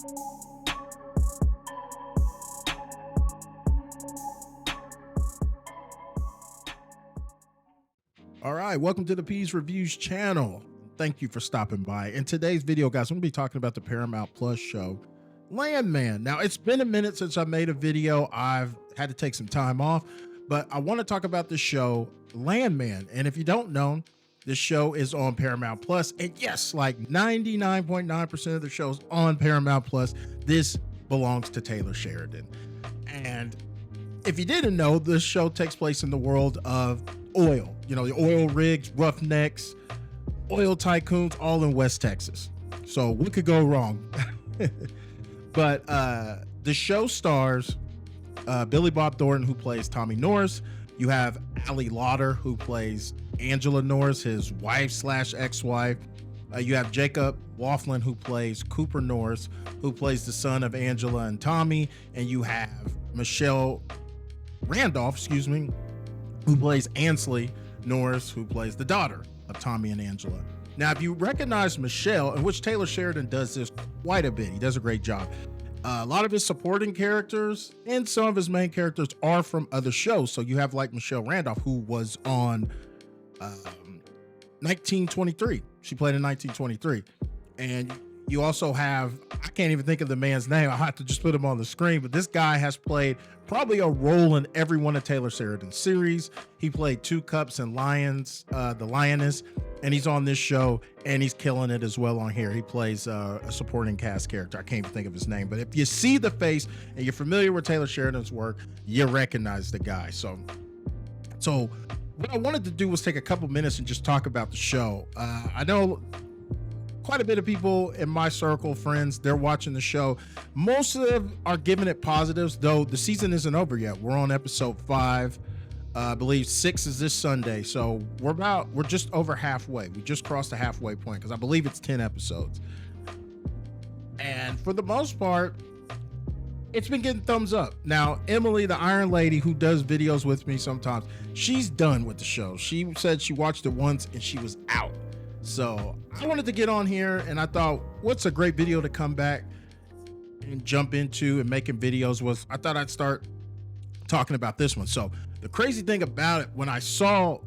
All right, welcome to the Peas Reviews channel. Thank you for stopping by. In today's video, guys, I'm gonna be talking about the Paramount Plus show, Landman. Now, it's been a minute since I made a video. I've had to take some time off, but I want to talk about the show, Landman. And if you don't know, this show is on Paramount Plus. And yes, like 99.9% of the shows on Paramount Plus, this belongs to Taylor Sheridan. And if you didn't know, this show takes place in the world of oil, you know, the oil rigs, roughnecks, oil tycoons, all in West Texas. So what could go wrong? But the show stars Billy Bob Thornton, who plays Tommy Norris. You have Ali Lauder, who plays Angela Norris, his wife slash ex-wife. You have Jacob Waughlin, who plays Cooper Norris, who plays the son of Angela and Tommy. And you have Michelle Randolph, who plays Ansley Norris, who plays the daughter of Tommy and Angela. Now, if you recognize Michelle, in which Taylor Sheridan does this quite a bit, he does a great job. A lot of his supporting characters and some of his main characters are from other shows. So you have like Michelle Randolph, who was on 1923. She played in 1923. And you also have, I can't even think of the man's name. I'll have to just put him on the screen, but this guy has played probably a role in every one of Taylor Sheridan's series. He played Two Cups and Lions, the Lioness, and he's on this show and he's killing it as well on here. He plays a supporting cast character. I can't even think of his name, but if you see the face and you're familiar with Taylor Sheridan's work, you recognize the guy. So what I wanted to do was take a couple minutes and just talk about the show. I know quite a bit of people in my circle, friends, they're watching the show. Most of them are giving it positives, though the season isn't over yet. We're on episode 5. I believe 6 is this Sunday. So we're just over halfway. We just crossed the halfway point because I believe it's 10 episodes. And for the most part, it's been getting thumbs up. Now, Emily, the Iron Lady, who does videos with me sometimes, she's done with the show. She said she watched it once and she was out. So I wanted to get on here and I thought, what's a great video to come back and jump into and making videos was, I thought I'd start talking about this one. So the crazy thing about it, when I saw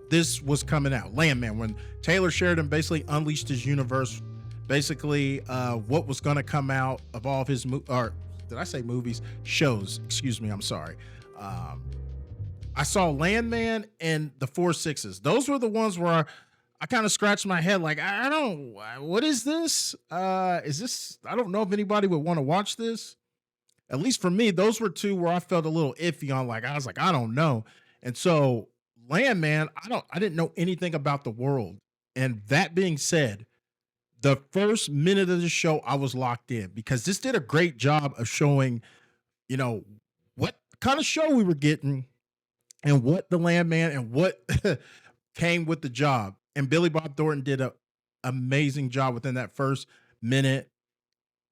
this was coming out, Landman, when Taylor Sheridan basically unleashed his universe, basically what was going to come out of all of his shows, excuse me, I'm sorry. I saw Landman and the 4 Sixes. Those were the ones where I kind of scratched my head like, what is this? I don't know if anybody would want to watch this. At least for me, those were two where I felt a little iffy on, like, I was like, I don't know. And so Landman, I didn't know anything about the world. And that being said, the first minute of the show, I was locked in because this did a great job of showing, you know, what kind of show we were getting and what the Landman and what came with the job. And Billy Bob Thornton did an amazing job within that first minute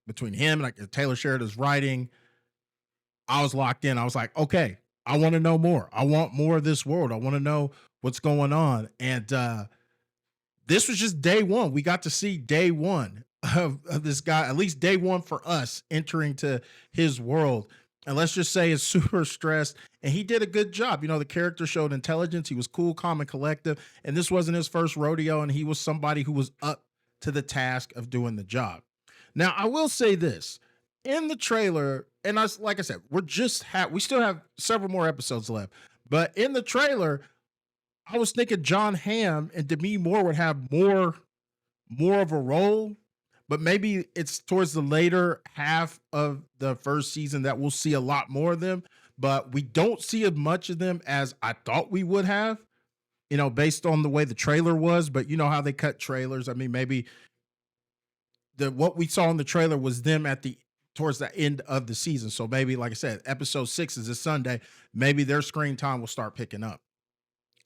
between him and like Taylor Sheridan's writing. I was locked in. I was like, okay, I want to know more. I want more of this world. I want to know what's going on. And this was just day one. We got to see day one of this guy, at least day one for us entering to his world. And let's just say it's super stressed. And he did a good job. You know, the character showed intelligence. He was cool, calm, and collective. And this wasn't his first rodeo. And he was somebody who was up to the task of doing the job. Now, I will say this. In the trailer, and like I said, we still have several more episodes left. But in the trailer, I was thinking John Hamm and Demi Moore would have more of a role. But maybe it's towards the later half of the first season that we'll see a lot more of them. But we don't see as much of them as I thought we would have, you know, based on the way the trailer was. But you know how they cut trailers. I mean, maybe what we saw in the trailer was them towards the end of the season. So maybe, like I said, episode 6 is this Sunday. Maybe their screen time will start picking up.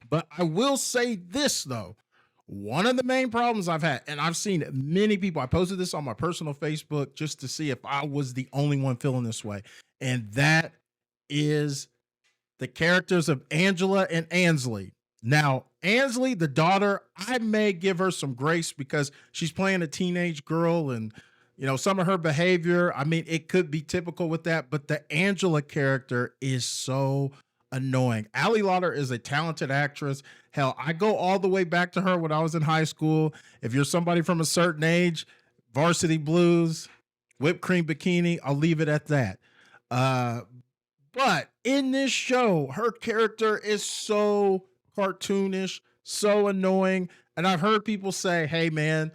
But I will say this, though. One of the main problems I've had, and I've seen many people, I posted this on my personal Facebook just to see if I was the only one feeling this way. And that is the characters of Angela and Ansley. Now, Ansley, the daughter, I may give her some grace because she's playing a teenage girl and, some of her behavior, I mean, it could be typical with that, but the Angela character is so annoying. Ali Lauder is a talented actress. Hell, I go all the way back to her when I was in high school. If you're somebody from a certain age, Varsity Blues, Whipped Cream Bikini, I'll leave it at that. Uh, but in this show, her character is so cartoonish, so annoying. And I've heard people say, hey, man,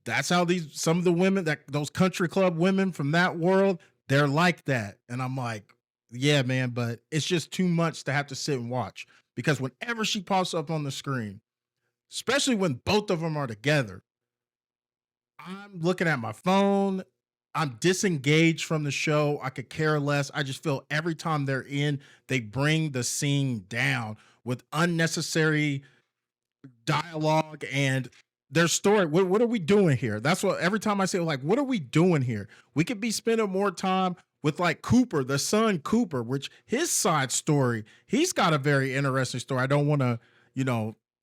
that's how some of the women, those country club women from that world, they're like that. And I'm like, yeah, man, but it's just too much to have to sit and watch, because whenever she pops up on the screen, especially when both of them are together, I'm looking at my phone. I'm disengaged from the show. I could care less. I just feel every time they're in, they bring the scene down with unnecessary dialogue and their story. What are we doing here? That's what every time I say, like, what are we doing here? We could be spending more time with like Cooper, the son Cooper, which his side story, he's got a very interesting story. I don't want to,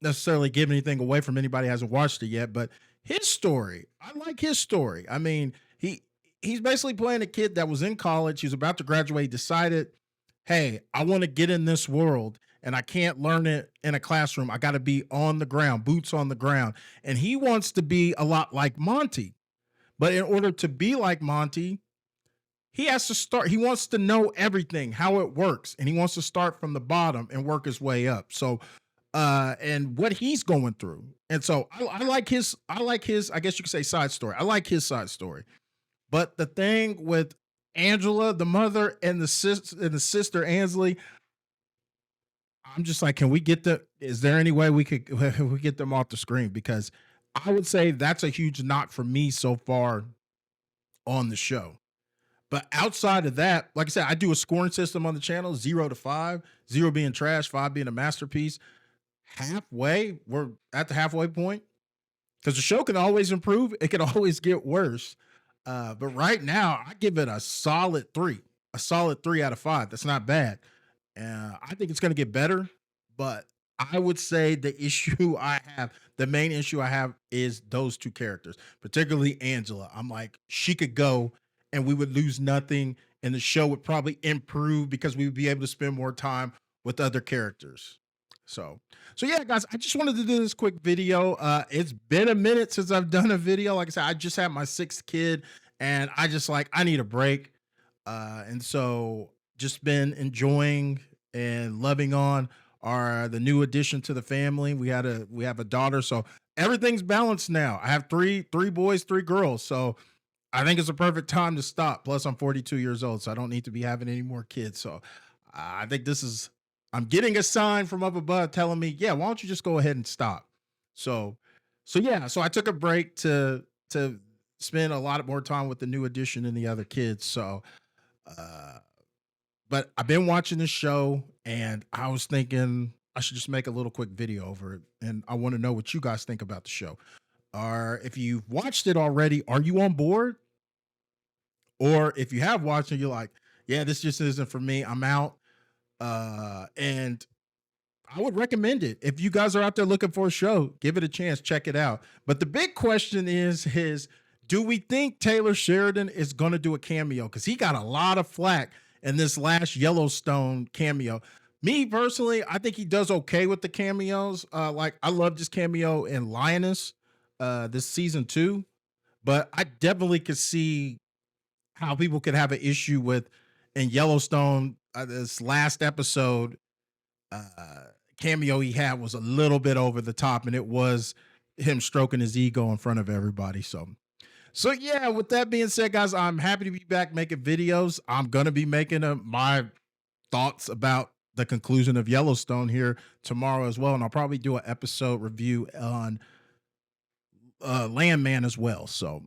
necessarily give anything away from anybody who hasn't watched it yet, but his story, I like his story. I mean, he's basically playing a kid that was in college. He was about to graduate, decided, hey, I want to get in this world and I can't learn it in a classroom. I got to be on the ground, boots on the ground. And he wants to be a lot like Monty. But in order to be like Monty, he has to start. He wants to know everything, how it works. And he wants to start from the bottom and work his way up. So, and what he's going through. And so I like his, I guess you could say, side story. I like his side story. But the thing with Angela, the mother, and the sister Ansley, I'm just like, can we get is there any way we could we get them off the screen? Because I would say that's a huge knock for me so far on the show. But outside of that, like I said, I do a scoring system on the channel, 0 to 5, 0 being trash, 5 being a masterpiece. Halfway, we're at the halfway point, because the show can always improve. It can always get worse. But right now, I give it a solid 3, out of 5. That's not bad. I think it's going to get better, but I would say the main issue I have is those two characters, particularly Angela. I'm like, she could go and we would lose nothing, and the show would probably improve because we would be able to spend more time with other characters. So yeah, guys, I just wanted to do this quick video. It's been a minute since I've done a video. Like I said, I just had my 6th kid, and I need a break. And so just been enjoying and loving on the new addition to the family. We have a daughter, so everything's balanced now. I have three boys, 3 girls. So I think it's a perfect time to stop. Plus, I'm 42 years old, so I don't need to be having any more kids. So I think I'm getting a sign from up above telling me, yeah, why don't you just go ahead and stop? So yeah, so I took a break to spend a lot more time with the new addition and the other kids. So, but I've been watching this show, and I was thinking I should just make a little quick video over it. And I want to know what you guys think about the show. Or if you've watched it already, are you on board? Or if you have watched it, you're like, yeah, this just isn't for me, I'm out. And I would recommend it. If you guys are out there looking for a show, give it a chance, check it out. But the big question is do we think Taylor Sheridan is going to do a cameo? Because he got a lot of flack in this last Yellowstone cameo. Me personally, I think he does okay with the cameos. Like, I loved his cameo in Lioness this season 2, but I definitely could see how people could have an issue with in Yellowstone. This last episode cameo he had was a little bit over the top, and it was him stroking his ego in front of everybody. So yeah, with that being said, guys, I'm happy to be back making videos. I'm going to be making my thoughts about the conclusion of Yellowstone here tomorrow as well. And I'll probably do an episode review on Landman as well. So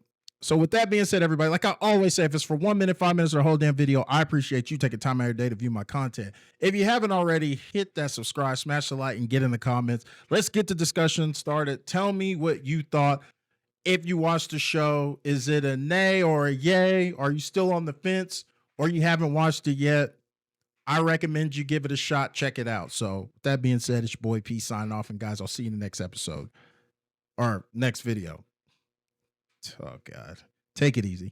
with that being said, everybody, like I always say, if it's for 1 minute, 5 minutes, or a whole damn video, I appreciate you taking time out of your day to view my content. If you haven't already, hit that subscribe, smash the like, and get in the comments. Let's get the discussion started. Tell me what you thought. If you watched the show, is it a nay or a yay? Are you still on the fence, or you haven't watched it yet? I recommend you give it a shot. Check it out. So with that being said, it's your boy P signing off. And guys, I'll see you in the next episode or next video. Oh, God. Take it easy.